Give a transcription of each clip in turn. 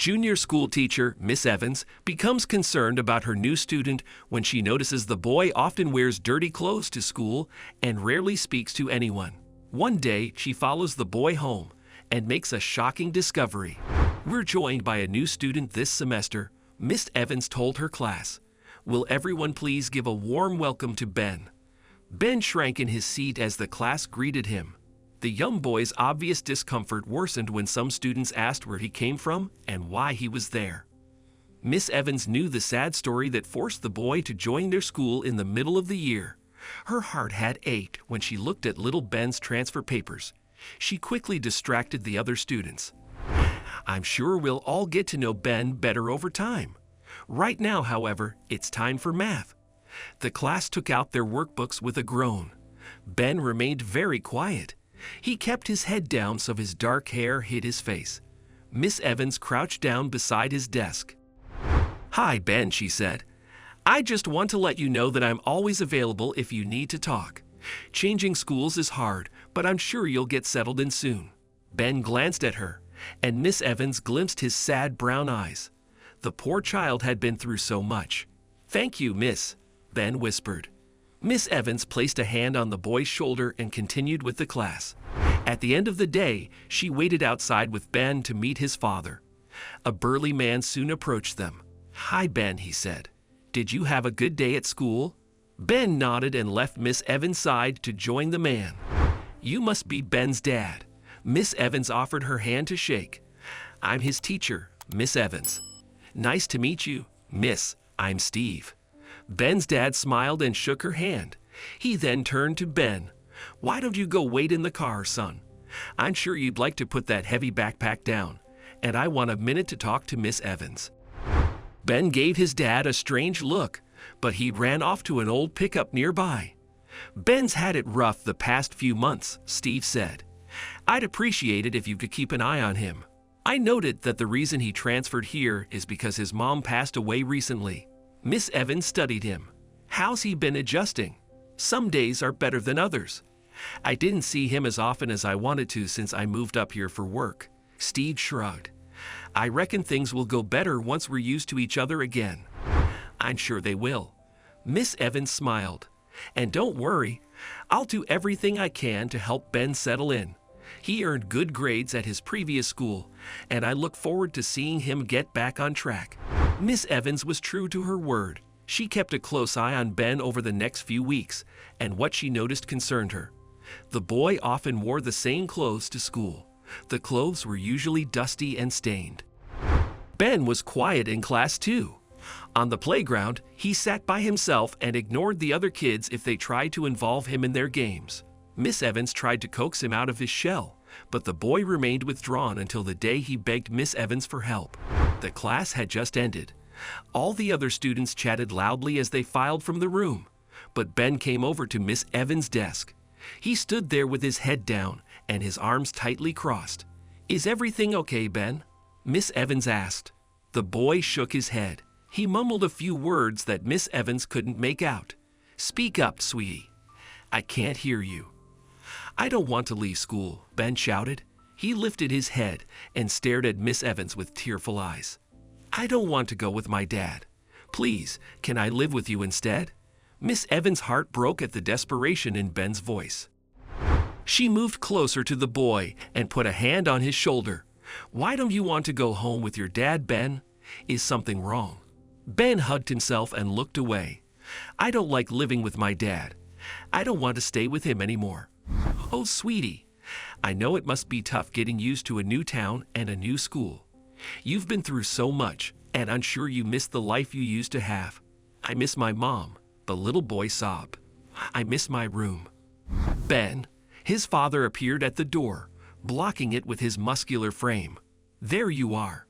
Junior school teacher Miss Evans becomes concerned about her new student when she notices the boy often wears dirty clothes to school and rarely speaks to anyone. One day, she follows the boy home and makes a shocking discovery. We're joined by a new student this semester. Miss Evans told her class, "Will everyone please give a warm welcome to Ben?" Ben shrank in his seat as the class greeted him. The young boy's obvious discomfort worsened when some students asked where he came from and why he was there. Miss Evans knew the sad story that forced the boy to join their school in the middle of the year. Her heart had ached when she looked at little Ben's transfer papers. She quickly distracted the other students. "I'm sure we'll all get to know Ben better over time. Right now, however, it's time for math." The class took out their workbooks with a groan. Ben remained very quiet. He kept his head down so his dark hair hid his face. Miss Evans crouched down beside his desk. "Hi, Ben," she said. "I just want to let you know that I'm always available if you need to talk. Changing schools is hard, but I'm sure you'll get settled in soon." Ben glanced at her, and Miss Evans glimpsed his sad brown eyes. The poor child had been through so much. "Thank you, Miss," Ben whispered. Miss Evans placed a hand on the boy's shoulder and continued with the class. At the end of the day, she waited outside with Ben to meet his father. A burly man soon approached them. "Hi, Ben," he said. "Did you have a good day at school?" Ben nodded and left Miss Evans' side to join the man. "You must be Ben's dad." Miss Evans offered her hand to shake. "I'm his teacher, Miss Evans." "Nice to meet you, Miss. I'm Steve." Ben's dad smiled and shook her hand. He then turned to Ben. "Why don't you go wait in the car, son? I'm sure you'd like to put that heavy backpack down, and I want a minute to talk to Miss Evans." Ben gave his dad a strange look, but he ran off to an old pickup nearby. "Ben's had it rough the past few months," Steve said. "I'd appreciate it if you could keep an eye on him. I noted that the reason he transferred here is because his mom passed away recently." Miss Evans studied him. "How's he been adjusting? Some days are better than others." "I didn't see him as often as I wanted to since I moved up here for work." Steve shrugged. "I reckon things will go better once we're used to each other again." "I'm sure they will." Miss Evans smiled. "And don't worry, I'll do everything I can to help Ben settle in. He earned good grades at his previous school, and I look forward to seeing him get back on track." Miss Evans was true to her word. She kept a close eye on Ben over the next few weeks, and what she noticed concerned her. The boy often wore the same clothes to school. The clothes were usually dusty and stained. Ben was quiet in class too. On the playground, he sat by himself and ignored the other kids if they tried to involve him in their games. Miss Evans tried to coax him out of his shell, but the boy remained withdrawn until the day he begged Miss Evans for help. The class had just ended. All the other students chatted loudly as they filed from the room, but Ben came over to Miss Evans' desk. He stood there with his head down and his arms tightly crossed. "Is everything okay, Ben?" Miss Evans asked. The boy shook his head. He mumbled a few words that Miss Evans couldn't make out. "Speak up, sweetie." "I can't hear you." "I don't want to leave school," Ben shouted. He lifted his head and stared at Miss Evans with tearful eyes. "I don't want to go with my dad. Please, can I live with you instead?" Miss Evans' heart broke at the desperation in Ben's voice. She moved closer to the boy and put a hand on his shoulder. "Why don't you want to go home with your dad, Ben? Is something wrong?" Ben hugged himself and looked away. "I don't like living with my dad. I don't want to stay with him anymore." "Oh, sweetie, I know it must be tough getting used to a new town and a new school. You've been through so much, and I'm sure you miss the life you used to have." "I miss my mom," the little boy sobbed. "I miss my room." Ben, his father, appeared at the door, blocking it with his muscular frame. "There you are.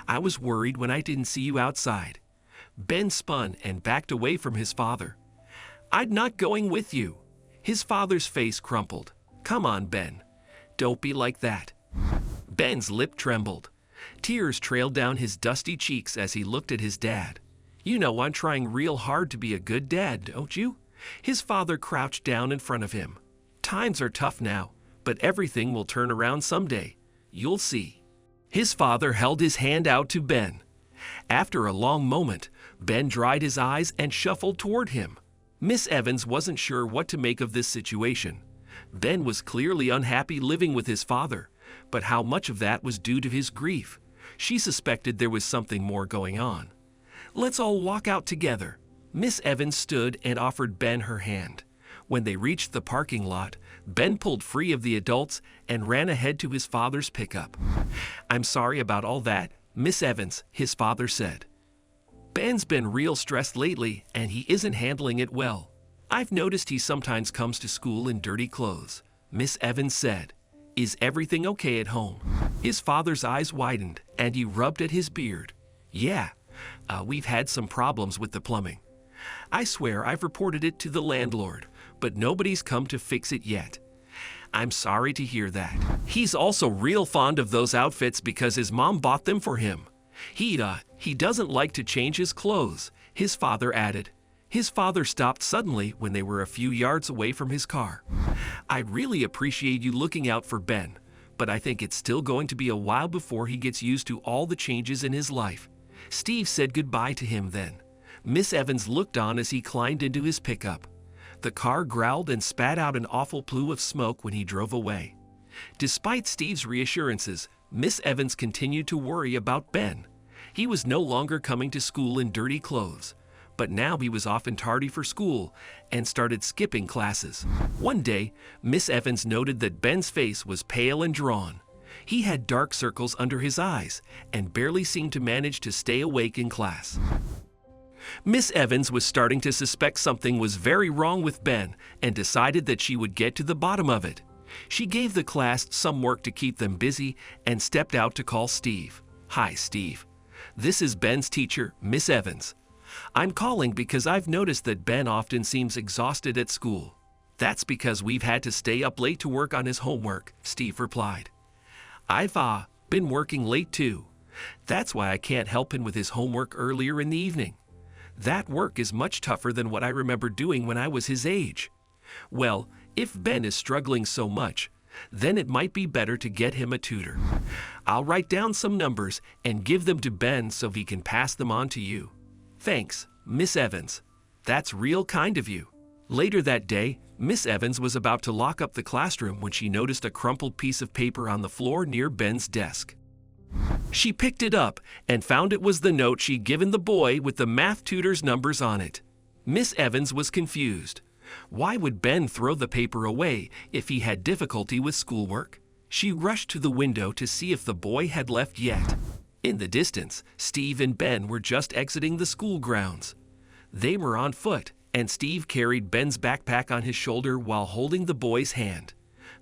I was worried when I didn't see you outside." Ben spun and backed away from his father. "I'm not going with you." His father's face crumpled. "Come on, Ben. Don't be like that." Ben's lip trembled. Tears trailed down his dusty cheeks as he looked at his dad. "You know I'm trying real hard to be a good dad, don't you?" His father crouched down in front of him. "Times are tough now, but everything will turn around someday. You'll see." His father held his hand out to Ben. After a long moment, Ben dried his eyes and shuffled toward him. Miss Evans wasn't sure what to make of this situation. Ben was clearly unhappy living with his father, but how much of that was due to his grief? She suspected there was something more going on. "Let's all walk out together." Miss Evans stood and offered Ben her hand. When they reached the parking lot, Ben pulled free of the adults and ran ahead to his father's pickup. "I'm sorry about all that, Miss Evans," his father said. "Ben's been real stressed lately and he isn't handling it well. I've noticed he sometimes comes to school in dirty clothes," Miss Evans said. "Is everything okay at home?" His father's eyes widened and he rubbed at his beard. "Yeah, we've had some problems with the plumbing. I swear I've reported it to the landlord, but nobody's come to fix it yet. I'm sorry to hear that. He's also real fond of those outfits because his mom bought them for him. He doesn't like to change his clothes," his father added. His father stopped suddenly when they were a few yards away from his car. "I really appreciate you looking out for Ben, but I think it's still going to be a while before he gets used to all the changes in his life." Steve said goodbye to him then. Miss Evans looked on as he climbed into his pickup. The car growled and spat out an awful plume of smoke when he drove away. Despite Steve's reassurances, Miss Evans continued to worry about Ben. He was no longer coming to school in dirty clothes, but now he was often tardy for school and started skipping classes. One day, Miss Evans noted that Ben's face was pale and drawn. He had dark circles under his eyes and barely seemed to manage to stay awake in class. Miss Evans was starting to suspect something was very wrong with Ben and decided that she would get to the bottom of it. She gave the class some work to keep them busy and stepped out to call Steve. "Hi, Steve. This is Ben's teacher, Miss Evans. I'm calling because I've noticed that Ben often seems exhausted at school." "That's because we've had to stay up late to work on his homework," Steve replied. "I've been working late too. That's why I can't help him with his homework earlier in the evening. That work is much tougher than what I remember doing when I was his age." "Well, if Ben is struggling so much, then it might be better to get him a tutor. I'll write down some numbers and give them to Ben so he can pass them on to you." "Thanks, Miss Evans. That's real kind of you." Later that day, Miss Evans was about to lock up the classroom when she noticed a crumpled piece of paper on the floor near Ben's desk. She picked it up and found it was the note she'd given the boy with the math tutor's numbers on it. Miss Evans was confused. Why would Ben throw the paper away if he had difficulty with schoolwork? She rushed to the window to see if the boy had left yet. In the distance, Steve and Ben were just exiting the school grounds. They were on foot, and Steve carried Ben's backpack on his shoulder while holding the boy's hand.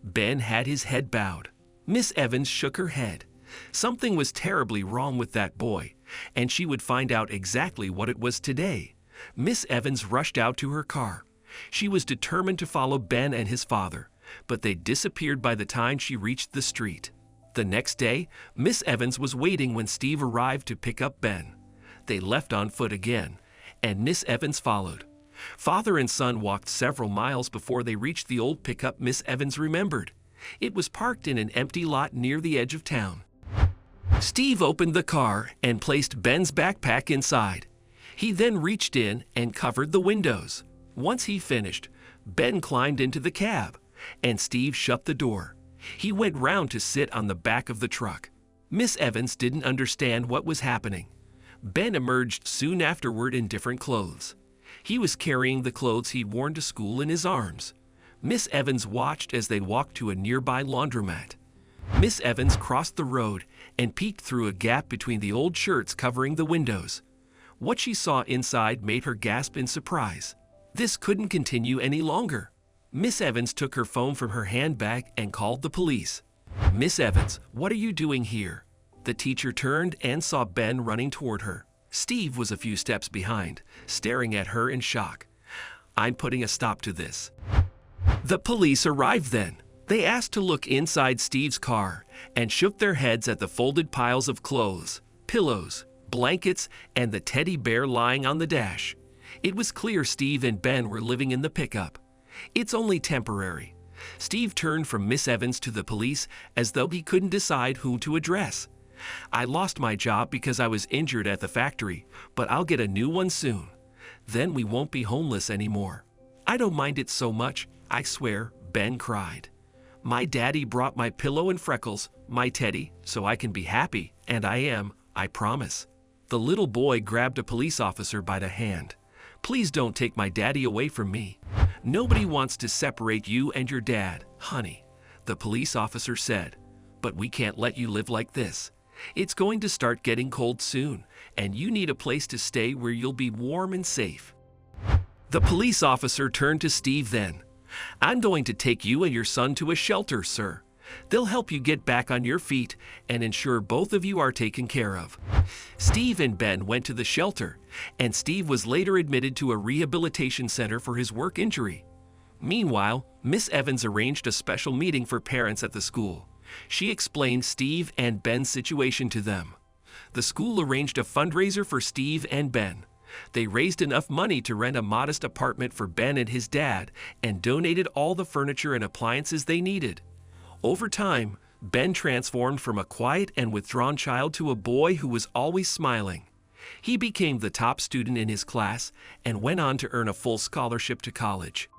Ben had his head bowed. Miss Evans shook her head. Something was terribly wrong with that boy, and she would find out exactly what it was today. Miss Evans rushed out to her car. She was determined to follow Ben and his father, but they disappeared by the time she reached the street. The next day, Miss Evans was waiting when Steve arrived to pick up Ben. They left on foot again, and Miss Evans followed. Father and son walked several miles before they reached the old pickup Miss Evans remembered. It was parked in an empty lot near the edge of town. Steve opened the car and placed Ben's backpack inside. He then reached in and covered the windows. Once he finished, Ben climbed into the cab, and Steve shut the door. He went round to sit on the back of the truck. Miss Evans didn't understand what was happening. Ben emerged soon afterward in different clothes. He was carrying the clothes he'd worn to school in his arms. Miss Evans watched as they walked to a nearby laundromat. Miss Evans crossed the road and peeked through a gap between the old shirts covering the windows. What she saw inside made her gasp in surprise. This couldn't continue any longer. Miss Evans took her phone from her handbag and called the police. "Miss Evans, what are you doing here?" The teacher turned and saw Ben running toward her. Steve was a few steps behind, staring at her in shock. "I'm putting a stop to this." The police arrived then. They asked to look inside Steve's car and shook their heads at the folded piles of clothes, pillows, blankets, and the teddy bear lying on the dash. It was clear Steve and Ben were living in the pickup. "It's only temporary." Steve turned from Miss Evans to the police as though he couldn't decide whom to address. I lost my job because I was injured at the factory, but I'll get a new one soon. Then we won't be homeless anymore. I don't mind it so much, I swear," Ben cried. "My daddy brought my pillow and Freckles, my teddy, so I can be happy, and I am, I promise." The little boy grabbed a police officer by the hand. "Please don't take my daddy away from me. Nobody wants to separate you and your dad, honey," the police officer said. "But we can't let you live like this. It's going to start getting cold soon, and you need a place to stay where you'll be warm and safe." The police officer turned to Steve then. "I'm going to take you and your son to a shelter, sir. They'll help you get back on your feet and ensure both of you are taken care of." Steve and Ben went to the shelter, and Steve was later admitted to a rehabilitation center for his work injury. Meanwhile, Miss Evans arranged a special meeting for parents at the school. She explained Steve and Ben's situation to them. The school arranged a fundraiser for Steve and Ben. They raised enough money to rent a modest apartment for Ben and his dad and donated all the furniture and appliances they needed. Over time, Ben transformed from a quiet and withdrawn child to a boy who was always smiling. He became the top student in his class and went on to earn a full scholarship to college.